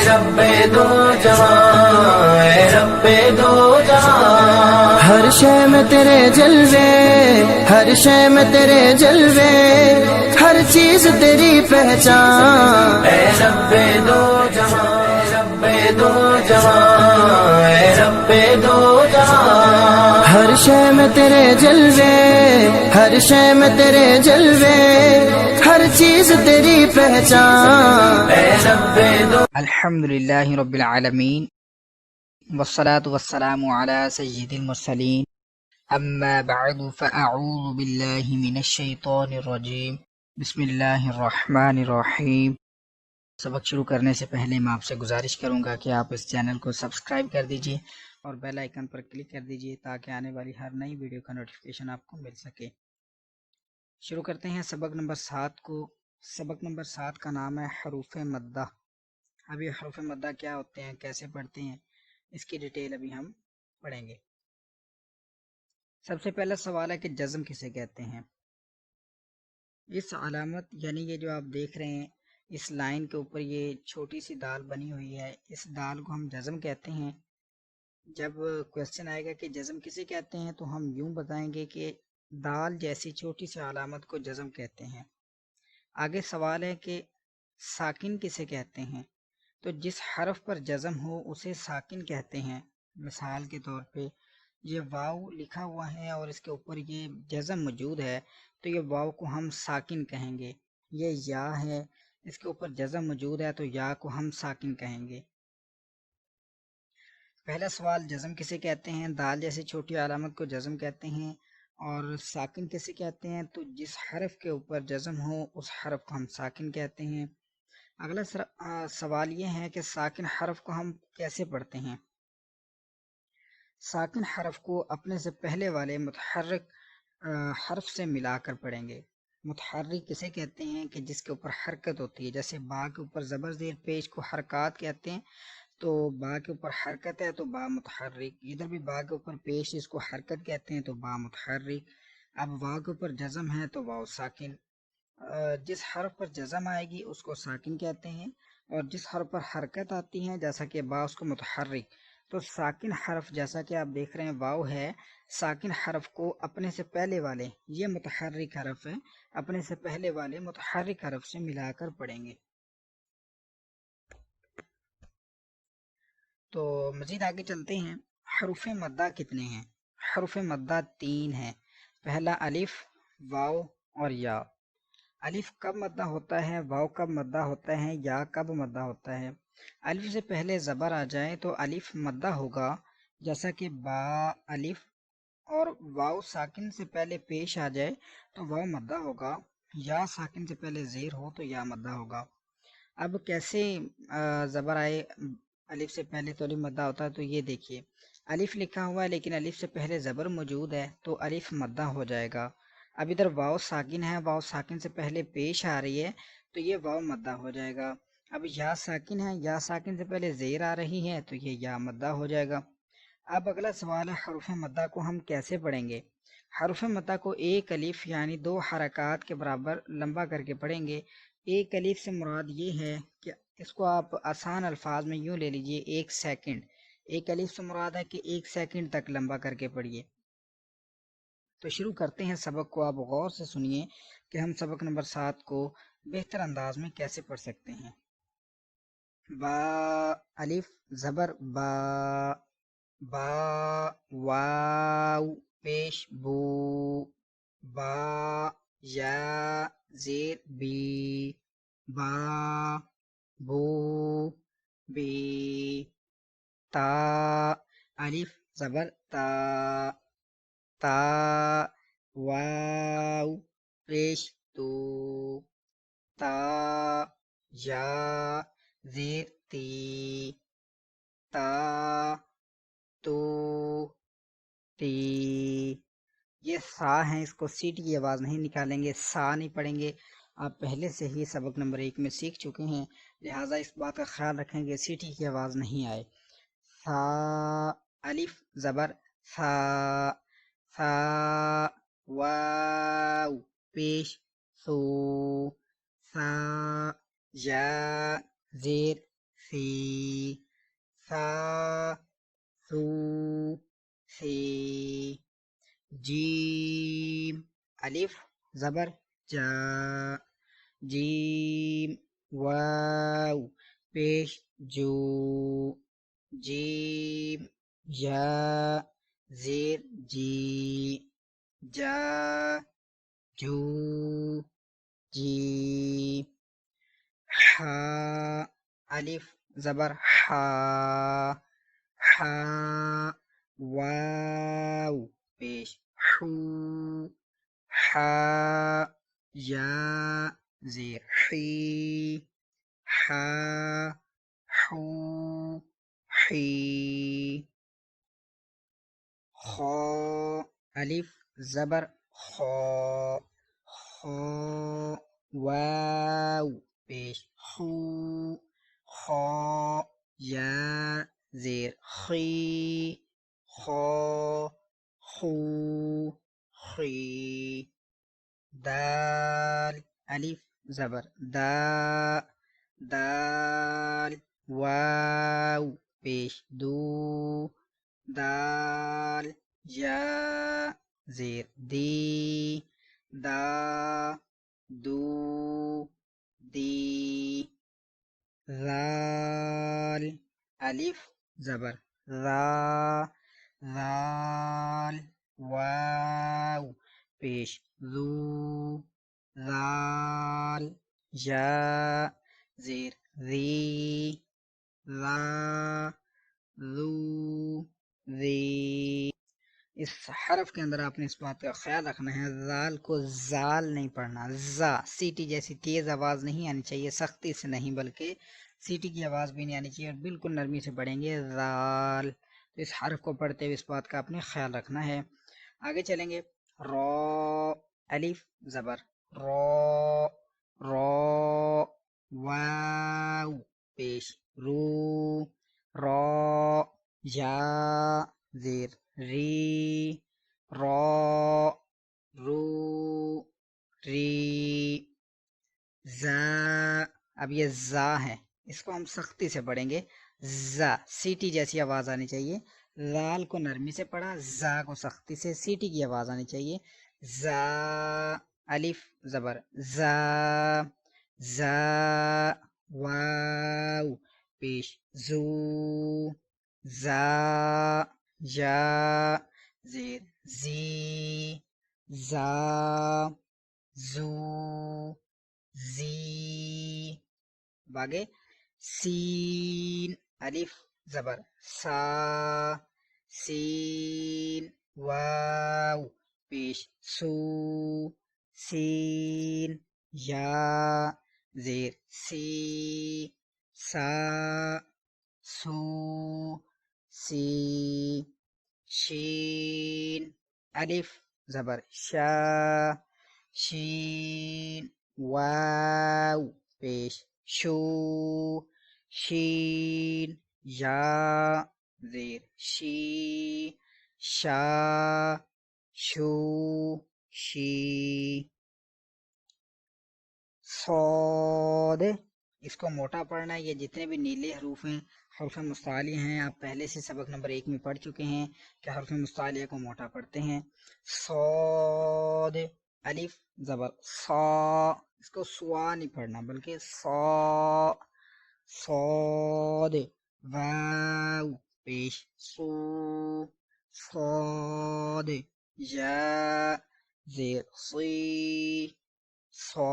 رب دو جہاں، اے رب دو جہاں، ہر شے میں تیرے جلوے، ہر شے میں تیرے جلوے، ہر چیز تیری پہچان، اے رب دو جہاں، رب دو جہاں، اے رب دو جہاں، ہر شے میں تیرے جلوے، ہر شے میں تیرے جلوے، ہر چیز تیری پہچان، اے رب دو۔ الحمدللہ رب العالمین والصلاة والسلام على سید المرسلین اما بعد فاعوذ باللہ من الشیطان الرجیم بسم اللہ الرحمن الرحیم۔ سبق شروع کرنے سے پہلے میں آپ سے گزارش کروں گا کہ آپ اس چینل کو سبسکرائب کر دیجئے اور بیل آئیکن پر کلک کر دیجئے تاکہ آنے والی ہر نئی ویڈیو کا نوٹیفیکیشن آپ کو مل سکے۔ شروع کرتے ہیں سبق نمبر 7 کو۔ سبق نمبر 7 کا نام ہے حروف مدہ۔ اب یہ حروف مدہ کیا ہوتے ہیں، کیسے پڑھتے ہیں، اس کی ڈیٹیل ابھی ہم پڑھیں گے۔ سب سے پہلا سوال ہے کہ جزم کسے کہتے ہیں۔ اس علامت یعنی یہ جو آپ دیکھ رہے ہیں اس لائن کے اوپر یہ چھوٹی سی دال بنی ہوئی ہے، اس دال کو ہم جزم کہتے ہیں۔ جب کویسچن آئے گا کہ جزم کسے کہتے ہیں تو ہم یوں بتائیں گے کہ دال جیسی چھوٹی سی علامت کو جزم کہتے ہیں۔ آگے سوال ہے کہ ساکن کسے کہتے ہیں، تو جس حرف پر جزم ہو اسے ساکن کہتے ہیں۔ مثال کے طور پہ یہ واو لکھا ہوا ہے اور اس کے اوپر یہ جزم موجود ہے تو یہ واو کو ہم ساکن کہیں گے۔ یہ یا ہے، اس کے اوپر جزم موجود ہے تو یا کو ہم ساکن کہیں گے۔ پہلا سوال جزم کسے کہتے ہیں، دال جیسی چھوٹی علامت کو جزم کہتے ہیں، اور ساکن کسے کہتے ہیں، تو جس حرف کے اوپر جزم ہو اس حرف کو ہم ساکن کہتے ہیں۔ اگلا سوال یہ ہے کہ ساکن حرف کو ہم کیسے پڑھتے ہیں۔ ساکن حرف کو اپنے سے پہلے والے متحرک حرف سے ملا کر پڑھیں گے۔ متحرک کسے کہتے ہیں کہ جس کے اوپر حرکت ہوتی ہے، جیسے با کے اوپر زبر زیر پیش کو حرکات کہتے ہیں، تو با کے اوپر حرکت ہے تو با متحرک، ادھر بھی با کے اوپر پیش اس کو حرکت کہتے ہیں تو با متحرک۔ اب واو کے اوپر جزم ہے تو واو ساکن۔ جس حرف پر جزم آئے گی اس کو ساکن کہتے ہیں، اور جس حرف پر حرکت آتی ہے جیسا کہ با اس کو متحرک۔ تو ساکن حرف جیسا کہ آپ دیکھ رہے ہیں واو ہے، ساکن حرف کو اپنے سے پہلے والے، یہ متحرک حرف ہے، اپنے سے پہلے والے متحرک حرف سے ملا کر پڑھیں گے۔ تو مزید آگے چلتے ہیں۔ حروف مدہ کتنے ہیں؟ حروف مدہ 3 ہیں۔ پہلا الف، واو اور یا۔ الف کب مدہ ہوتا ہے، واو کب مدہ ہوتا ہے، یا کب مدہ ہوتا ہے؟ الف سے پہلے زبر آ جائے تو الف مدہ ہوگا، جیسا کہ با الف، اور واو ساکن سے پہلے پیش آ جائے تو واو مدہ ہوگا، یا ساکن سے پہلے زیر ہو تو یا مدہ ہوگا۔ اب کیسے زبر آئے الف سے پہلے تو الف مدہ ہوتا ہے، تو یہ دیکھیے الف لکھا ہوا ہے لیکن الف سے پہلے زبر موجود ہے تو الف مدہ ہو جائے گا۔ اب ادھر واو ساکن ہے، واو ساکن سے پہلے پیش آ رہی ہے تو یہ واو مدہ ہو جائے گا۔ اب یا ساکن ہے، یا ساکن سے پہلے زیر آ رہی ہے تو یہ یا مدہ ہو جائے گا۔ اب اگلا سوال ہے حروف مدہ کو ہم کیسے پڑھیں گے۔ حروف مدہ کو ایک الف یعنی 2 حرکات کے برابر لمبا کر کے پڑھیں گے۔ ایک الف سے مراد یہ ہے کہ اس کو آپ آسان الفاظ میں یوں لے لیجئے، 1 سیکنڈ۔ ایک الف سے مراد ہے کہ 1 سیکنڈ تک لمبا کر کے پڑھیے۔ تو شروع کرتے ہیں سبق کو، آپ غور سے سنیے کہ ہم سبق نمبر 7 کو بہتر انداز میں کیسے پڑھ سکتے ہیں۔ با الف زبر با، با واو پیش بو، با یا زیر بی، با بو بی، تا الف زبر تا، تا واو پیش تو، تا یا زیر تی، تا تو تی۔ یہ سا ہیں، اس کو سیٹی کی آواز نہیں نکالیں گے، سا نہیں پڑھیں گے۔ آپ پہلے سے ہی سبق نمبر 1 میں سیکھ چکے ہیں، لہٰذا اس بات کا خیال رکھیں گے سیٹی کی آواز نہیں آئے۔ سا الف زبر سا، سا واو پیش سو، سا یا زیر سی سا سو سی جیم الف زبر جا جیم واو پیش جو جیم یا زیر جی جا جو جی حا الف زبر حا حا واو پیش حو حا یا زیر حی حا حو حی خا الف زبر خا خا واو پیش خو خا یا زیر خی خا خو خی دال الف زبر دا دال واو پیش دو دال یا زیر دی دا دو دی ذال الف زبر ذا ذال واو پیش ذو ذال یا زیر ذی ذا ذو ذی اس حرف کے اندر آپ نے اس بات کا خیال رکھنا ہے ذال کو زال نہیں پڑھنا زا سیٹی جیسی تیز آواز نہیں آنی چاہیے سختی سے نہیں بلکہ سیٹی کی آواز بھی نہیں آنی چاہیے اور بالکل نرمی سے پڑھیں گے ذال تو اس حرف کو پڑھتے ہوئے اس بات کا آپ نے خیال رکھنا ہے آگے چلیں گے را الف زبر را را واو پیش رو را یا زیر ری را رو ری زا اب یہ زا ہے اس کو ہم سختی سے پڑھیں گے زا سیٹی جیسی آواز آنی چاہیے لال کو نرمی سے پڑھا زا کو سختی سے سیٹی کی آواز آنی چاہیے زا الف زبر زا زا واو پیش زو زا یا زیر زی زا زو زی باگے سین الف زبر سا سین واو پیش سو سین یا زیر سی سا سو سی شین الف زبر شا شین واو پیش شو شین یا زیر شی شا شو شی صاد اس کو موٹا پڑھنا ہے یہ جتنے بھی نیلے حروف ہیں حروف مستعلیہ ہیں آپ پہلے سے سبق نمبر 1 میں پڑھ چکے ہیں کہ حروف مستعلیہ کو موٹا پڑھتے ہیں صاد الف زبر صا اس کو سوا نہیں پڑھنا بلکہ صا صاد واو پیش سو صاد یا زیر صی صا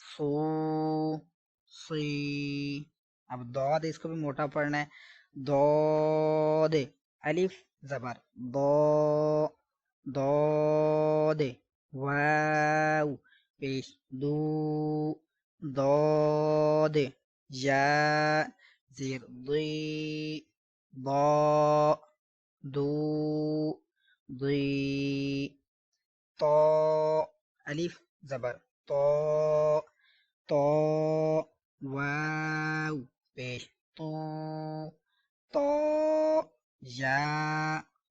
سو سی اب داد اس کو بھی موٹا پڑھنا ہے داد الف زبر دو داد واو پیش دو داد یا زیر ضی ضا دو ضی طا الف زبر طا طا واو پیش تو طا یا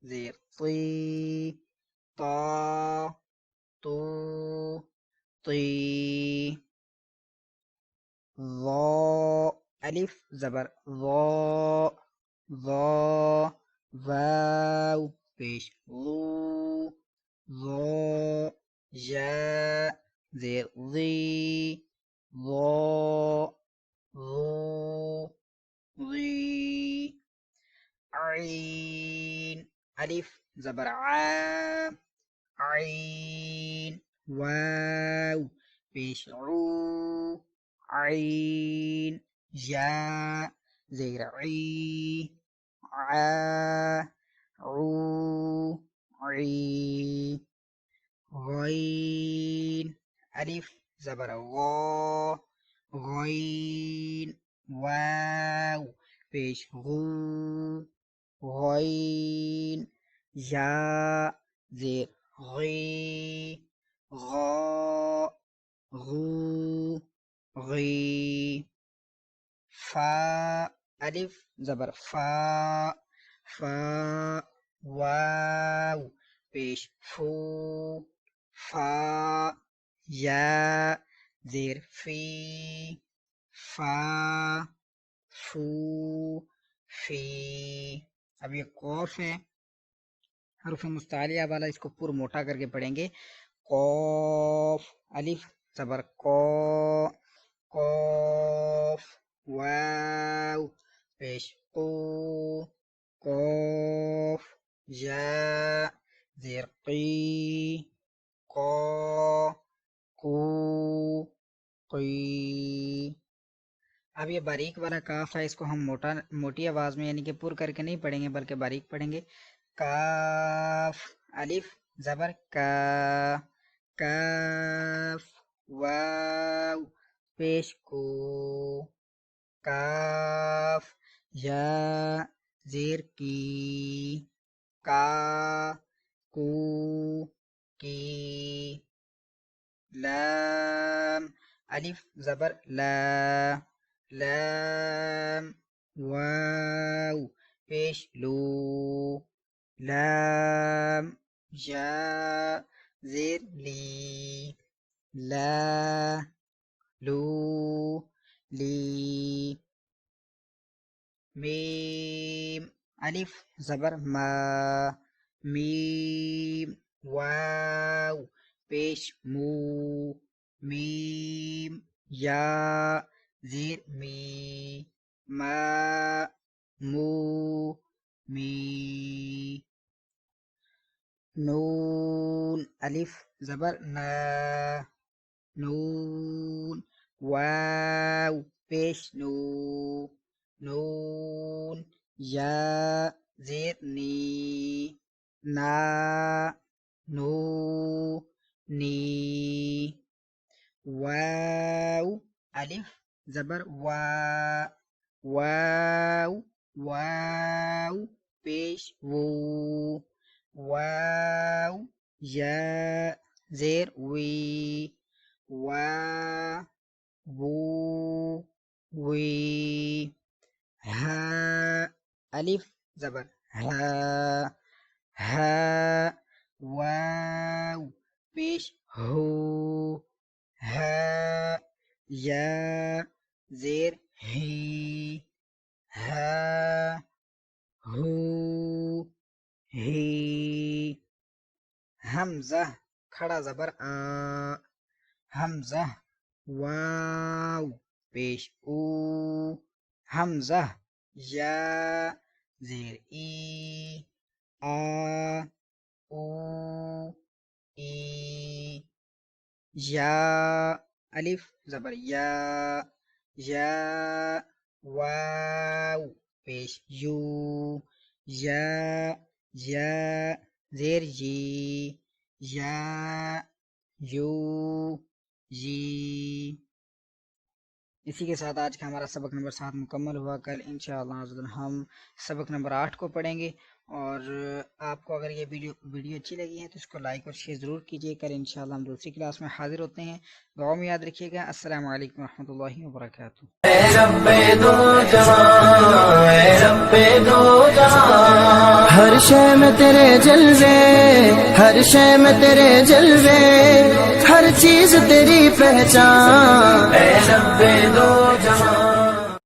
زیر طی طا تو طی ظا الف زبر ضا ضا واو پیش ضو ضا یا زیر ضی ضا ضو ضی عین الف زبر عا عین واو پیش عو عین یا زیر عی عا عو عی غین الف زبر غا غین واو پیش غو غین یا زیر غی غا غو غی فا الف زبر فا فا واو پیش فو فا یا زیر فی فا فو فی اب یہ قوف ہے حروف مستعلیہ والا، اس کو پور موٹا کر کے پڑھیں گے قوف الف زبر کو قوف واو پیش قو قوف یا زیر قی قا قو قی اب یہ باریک والا کاف ہے، اس کو ہم موٹی آواز میں یعنی کہ پر کر کے نہیں پڑھیں گے بلکہ باریک پڑھیں گے کاف الف زبر کا کاف واو پیش کو کاف یا زیر کی کا کو کی لام الف زبر لا لام واو پیش لو لام یا زیر لی لا لو لی میم الف زبر ما میم واو پیش مو میم یا زیر می ما مو می نون الف زبر نا نون واو پیش نو نون یا زیر نی نا نو نی واو الف زبر وا واو واو پیش وو واو یا زیر وی وا وو وی ہا الف زبر ہا ہا واو پیش ہو ہا یا زیر ہی ہا ہو ہی حمزہ کھڑا زبر آ حمزہ واو پیش او حمزہ یا زیر ای آ او ای یا الف زبر یا یا واو پیش یو یا یا زیر جی یا یو جی اسی کے ساتھ آج کا ہمارا سبق نمبر 7 مکمل ہوا. کل انشاءاللہ ہم سبق نمبر 8 کو پڑھیں گے. اور آپ کو اگر یہ ویڈیو اچھی لگی ہے تو اس کو لائک اور شیئر ضرور کیجیے. کل انشاءاللہ ہم دوسری کلاس میں حاضر ہوتے ہیں. دعا میں یاد رکھیے گا. السلام علیکم ورحمۃ اللہ وبرکاتہ. اے رب دو جہاں اے رب دو جہاں ہر شے میں تیرے جلوے ہر شے میں تیرے جلوے ہر چیز تیری پہچان اے رب دو جہاں